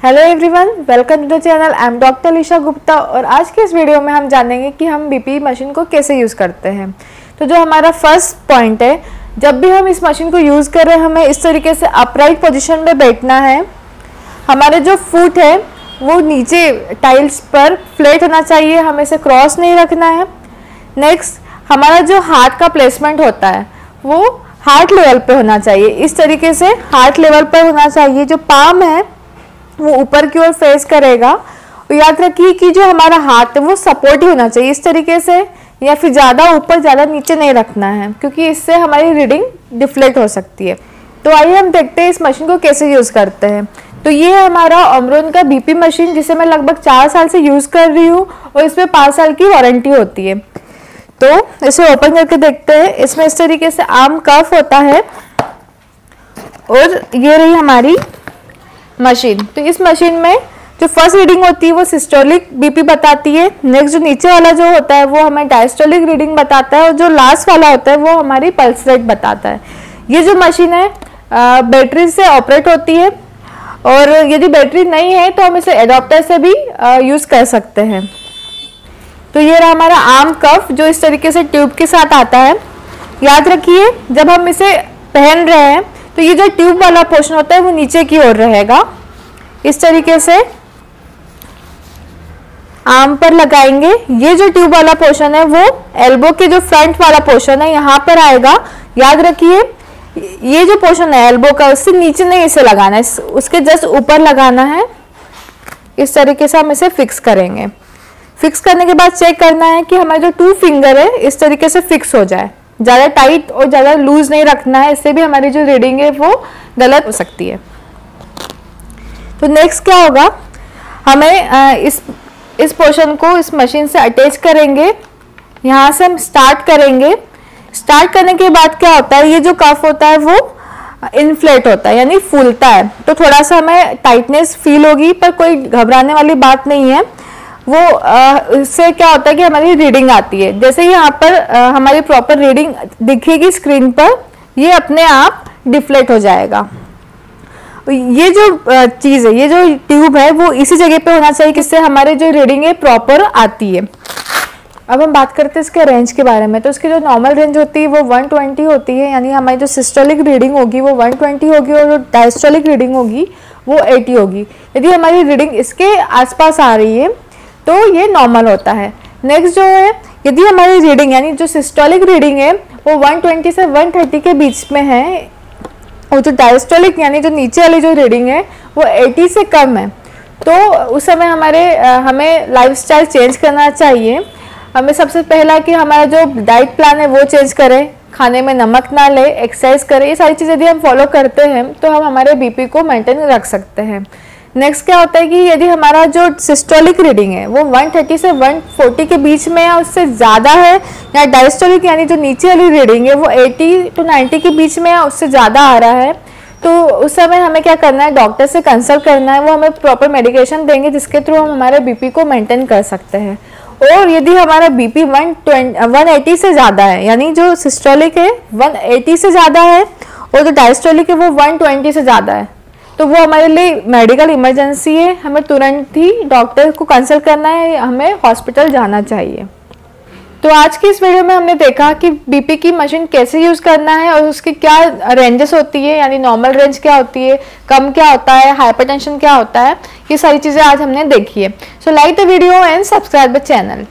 Hello everyone, welcome to the channel. I am doctor Alisha Gupta और आज के इस वीडियो में हम जानेंगे कि हम बीपी मशीन को कैसे यूज़ करते हैं। तो जो हमारा फर्स्ट पॉइंट है, जब भी हम इस मशीन को यूज़ कर रहे हैं हमें इस तरीके से अपराइट पोजीशन में बैठना है। हमारे जो फुट है वो नीचे टाइल्स पर फ्लैट होना चाहिए, हमें इसे क्रॉस नहीं रखना है। नेक्स्ट, हमारा जो हार्ट का प्लेसमेंट होता है वो हार्ट लेवल पे होना चाहिए। इस तरीके से हार्ट लेवल पर होना चाहिए। जो पाम है वो ऊपर की ओर फेस करेगा। और याद रखिए कि जो हमारा हाथ है वो सपोर्टिव होना चाहिए इस तरीके से, या फिर ज़्यादा ऊपर ज़्यादा नीचे नहीं रखना है क्योंकि इससे हमारी रीडिंग डिफ्लेक्ट हो सकती है। तो आइए हम देखते हैं इस मशीन को कैसे यूज़ करते हैं। तो ये है हमारा ओमरॉन का बीपी मशीन, जिसे मैं लगभग 4 साल से यूज़ कर रही हूँ और इसमें 5 साल की वारंटी होती है। तो इसे ओपन करके देखते हैं। इसमें इस तरीके से आर्म कफ होता है और ये रही हमारी मशीन। तो इस मशीन में जो फर्स्ट रीडिंग होती है वो सिस्टोलिक बीपी बताती है। नेक्स्ट जो नीचे वाला जो होता है वो हमें डायस्टोलिक रीडिंग बताता है और जो लास्ट वाला होता है वो हमारी पल्स रेट बताता है। ये जो मशीन है बैटरी से ऑपरेट होती है और यदि बैटरी नहीं है तो हम इसे एडाप्टर से भी यूज़ कर सकते हैं। तो ये रहा हमारा आर्म कफ जो इस तरीके से ट्यूब के साथ आता है। याद रखिए जब हम इसे पहन रहे हैं तो ये जो ट्यूब वाला पोर्शन होता है वो नीचे की ओर रहेगा। इस तरीके से आर्म पर लगाएंगे। ये जो ट्यूब वाला पोर्शन है वो एल्बो के जो फ्रंट वाला पोर्शन है यहाँ पर आएगा। याद रखिए ये जो पोर्शन है एल्बो का उससे नीचे नहीं इसे लगाना है, उसके जस्ट ऊपर लगाना है। इस तरीके से हम इसे फिक्स करेंगे। फिक्स करने के बाद चेक करना है कि हमारे जो 2 फिंगर है इस तरीके से फिक्स हो जाए। ज़्यादा टाइट और ज़्यादा लूज नहीं रखना है, इससे भी हमारी जो रीडिंग है वो गलत हो सकती है। तो नेक्स्ट क्या होगा, हमें इस पोर्शन को इस मशीन से अटैच करेंगे। यहाँ से हम स्टार्ट करेंगे। स्टार्ट करने के बाद क्या होता है, ये जो कफ होता है वो इन्फ्लेट होता है यानी फूलता है। तो थोड़ा सा हमें टाइटनेस फील होगी पर कोई घबराने वाली बात नहीं है। वो इससे क्या होता है कि हमारी रीडिंग आती है। जैसे यहाँ पर हमारी प्रॉपर रीडिंग दिखेगी स्क्रीन पर, ये अपने आप डिफ्लेक्ट हो जाएगा। ये जो चीज़ है, ये जो ट्यूब है वो इसी जगह पे होना चाहिए जिससे हमारे जो रीडिंग है प्रॉपर आती है। अब हम बात करते हैं इसके रेंज के बारे में। तो इसकी जो नॉर्मल रेंज होती है वो 120 होती है, यानी हमारी जो सिस्टोलिक रीडिंग होगी वो 120 होगी और जो डायस्टोलिक रीडिंग होगी वो 80 होगी। यदि हमारी रीडिंग इसके आसपास आ रही है तो ये नॉर्मल होता है। नेक्स्ट जो है, यदि हमारी रीडिंग यानी जो सिस्टोलिक रीडिंग है वो 120 से 130 के बीच में है और जो डायस्टोलिक यानी जो नीचे वाली जो रीडिंग है वो 80 से कम है, तो उस समय हमें लाइफस्टाइल चेंज करना चाहिए। हमें सबसे पहला कि हमारा जो डाइट प्लान है वो चेंज करें, खाने में नमक ना ले, एक्सरसाइज करें। ये सारी चीज़ें यदि हम फॉलो करते हैं तो हम हमारे बीपी को मेंटेन रख सकते हैं। नेक्स्ट क्या होता है कि यदि हमारा जो सिस्टोलिक रीडिंग है वो 130 से 140 के बीच में या उससे ज़्यादा है, या डायस्टोलिक यानी जो नीचे वाली रीडिंग है वो 80 to 90 के बीच में या उससे ज़्यादा आ रहा है, तो उस समय हमें क्या करना है, डॉक्टर से कंसल्ट करना है। वो हमें प्रॉपर मेडिकेशन देंगे जिसके थ्रू हम हमारे बीपी को मेंटेन कर सकते हैं। और यदि हमारा बीपी 180 से ज़्यादा है, यानी जो सिस्टोलिक है 180 से ज़्यादा है और जो डायस्टोलिक है वो 120 से ज़्यादा है, तो वो हमारे लिए मेडिकल इमरजेंसी है। हमें तुरंत ही डॉक्टर को कंसल्ट करना है, हमें हॉस्पिटल जाना चाहिए। तो आज की इस वीडियो में हमने देखा कि बीपी की मशीन कैसे यूज़ करना है और उसकी क्या रेंजेस होती है, यानी नॉर्मल रेंज क्या होती है, कम क्या होता है, हाइपरटेंशन क्या होता है। ये सारी चीज़ें आज हमने देखी है। So like the video and subscribe the channel.